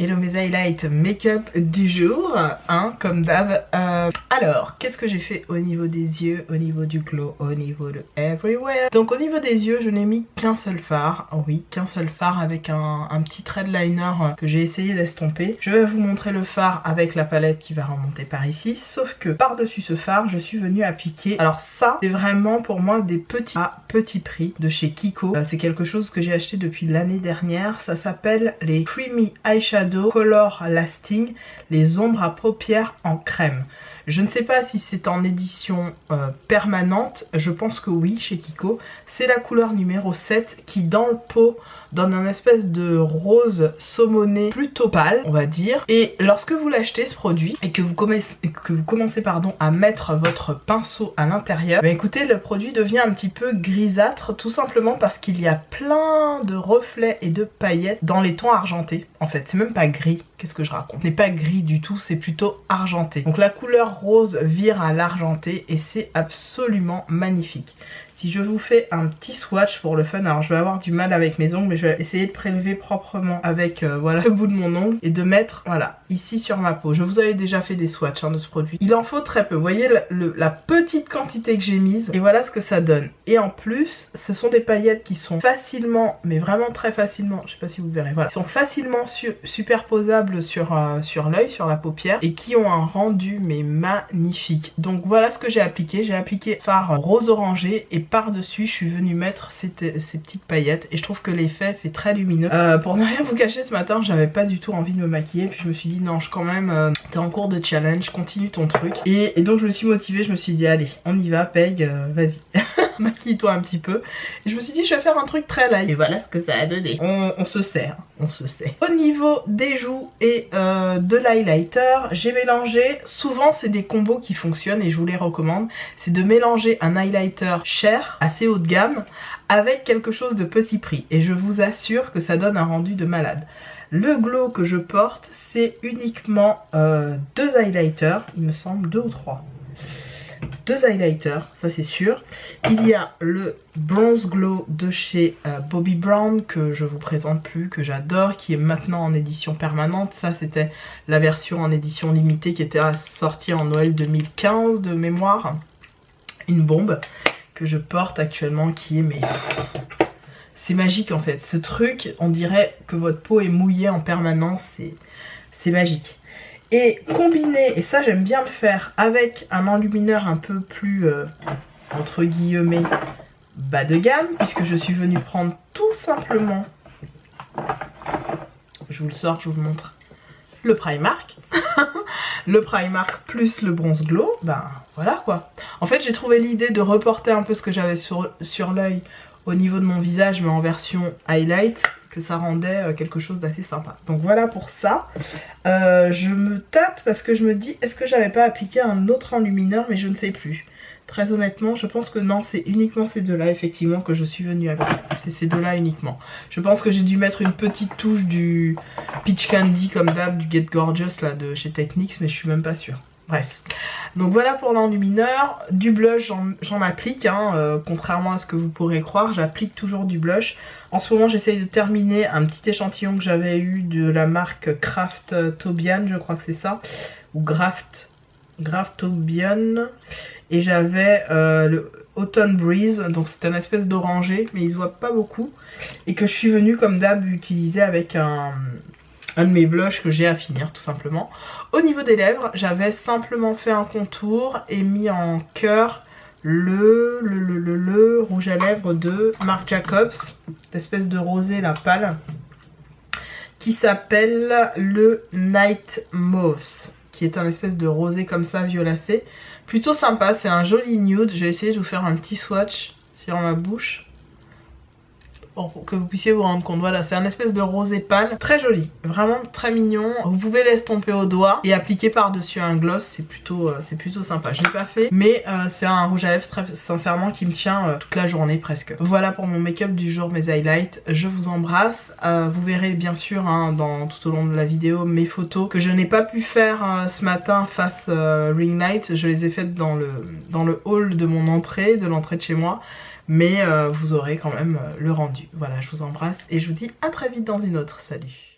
Hello mes highlights make-up du jour, hein, comme d'hab. Alors, qu'est-ce que j'ai fait au niveau des yeux, au niveau du glow, au niveau de everywhere? Donc au niveau des yeux, je n'ai mis qu'un seul fard, oui, qu'un seul fard avec un petit thread liner que j'ai essayé d'estomper. Je vais vous montrer le fard avec la palette qui va remonter par ici, sauf que par-dessus ce fard, je suis venue appliquer. Alors ça, c'est vraiment pour moi des petits à petit prix de chez Kiko. C'est quelque chose que j'ai acheté depuis l'année dernière. Ça s'appelle les Creamy Eyeshadow Color Lasting, les ombres à paupières en crème. Je ne sais pas si c'est en édition permanente, je pense que oui chez Kiko. C'est la couleur numéro 7 qui dans le pot donne un espèce de rose saumoné plutôt pâle on va dire. Et lorsque vous l'achetez ce produit et que vous commencez à mettre votre pinceau à l'intérieur, bah écoutez, le produit devient un petit peu grisâtre, tout simplement parce qu'il y a plein de reflets et de paillettes dans les tons argentés. En fait c'est même pas gris, qu'est-ce que je raconte, ce n'est pas gris du tout, c'est plutôt argenté. Donc la couleur rose vire à l'argenté et c'est absolument magnifique. Si je vous fais un petit swatch pour le fun, alors je vais avoir du mal avec mes ongles, mais je vais essayer de prélever proprement avec voilà, le bout de mon ongle et de mettre voilà, ici sur ma peau. Je vous avais déjà fait des swatchs de ce produit. Il en faut très peu, vous voyez la petite quantité que j'ai mise et voilà ce que ça donne. Et en plus, ce sont des paillettes qui sont facilement, mais vraiment très facilement, je sais pas si vous verrez, voilà, sont facilement superposables sur l'œil, sur la paupière et qui ont un rendu mais magnifique. Donc voilà ce que j'ai appliqué fard rose orangé et par-dessus je suis venue mettre ces petites paillettes et je trouve que l'effet fait très lumineux. Pour ne rien vous cacher, ce matin j'avais pas du tout envie de me maquiller, puis je me suis dit non, quand même t'es en cours de challenge, continue ton truc. Et donc je me suis motivée, je me suis dit allez on y va Peg, vas-y maquille-toi un petit peu. Et je me suis dit je vais faire un truc très light et voilà ce que ça a donné. On se sert, on se sait. Au niveau des joues et de l'highlighter, j'ai mélangé, souvent c'est des combos qui fonctionnent et je vous les recommande, c'est de mélanger un highlighter cher, assez haut de gamme, avec quelque chose de petit prix et je vous assure que ça donne un rendu de malade. Le glow que je porte, c'est uniquement deux highlighters, il me semble, 2 ou 3. Deux highlighters, ça c'est sûr. Il y a le Bronze Glow de chez Bobbi Brown que je vous présente plus, que j'adore, qui est maintenant en édition permanente. Ça c'était la version en édition limitée qui était sortie en Noël 2015 de mémoire. Une bombe que je porte actuellement qui est mais... c'est magique en fait. Ce truc, on dirait que votre peau est mouillée en permanence, c'est magique. Et combiné, et ça j'aime bien le faire, avec un enlumineur un peu plus, entre guillemets, bas de gamme, puisque je suis venue prendre tout simplement, je vous le sors, je vous le montre, le Primark. Le Primark plus le Bronze Glow, ben voilà quoi. En fait j'ai trouvé l'idée de reporter un peu ce que j'avais sur l'œil au niveau de mon visage, mais en version highlight, que ça rendait quelque chose d'assez sympa. Donc voilà pour ça. Je me tape parce que je me dis, est-ce que j'avais pas appliqué un autre enlumineur, mais je ne sais plus. Très honnêtement, je pense que non, c'est uniquement ces deux-là, effectivement, que je suis venue avec. C'est ces deux-là uniquement. Je pense que j'ai dû mettre une petite touche du Peach Candy, comme d'hab, du Get Gorgeous, là, de chez Technics, mais je suis même pas sûre. Bref. Donc voilà pour l'enlumineur. Du blush, j'en applique, hein, contrairement à ce que vous pourrez croire, j'applique toujours du blush. En ce moment, j'essaye de terminer un petit échantillon que j'avais eu de la marque Craft Tobian, je crois que c'est ça, ou Graft Tobian. Et j'avais le Autumn Breeze, donc c'est un espèce d'orangé, mais il se voit pas beaucoup. Et que je suis venue comme d'hab utiliser avec un de mes blushs que j'ai à finir tout simplement. Au niveau des lèvres, j'avais simplement fait un contour et mis en cœur le rouge à lèvres de Marc Jacobs, l'espèce de rosé la pâle, qui s'appelle le Night Mauve, qui est un espèce de rosé comme ça violacé. Plutôt sympa, c'est un joli nude. Je vais essayer de vous faire un petit swatch sur ma bouche pour que vous puissiez vous rendre compte. Voilà, c'est un espèce de rosé pâle, très joli, vraiment très mignon. Vous pouvez l'estomper au doigt et appliquer par-dessus un gloss, c'est plutôt sympa. Je l'ai pas fait, mais c'est un rouge à lèvres très sincèrement qui me tient toute la journée presque. Voilà pour mon make-up du jour, mes highlights. Je vous embrasse. Vous verrez bien sûr hein, tout au long de la vidéo mes photos que je n'ai pas pu faire ce matin face ring light. Je les ai faites dans le hall de mon entrée, de l'entrée de chez moi. Mais vous aurez quand même le rendu. Voilà, je vous embrasse et je vous dis à très vite dans une autre. Salut!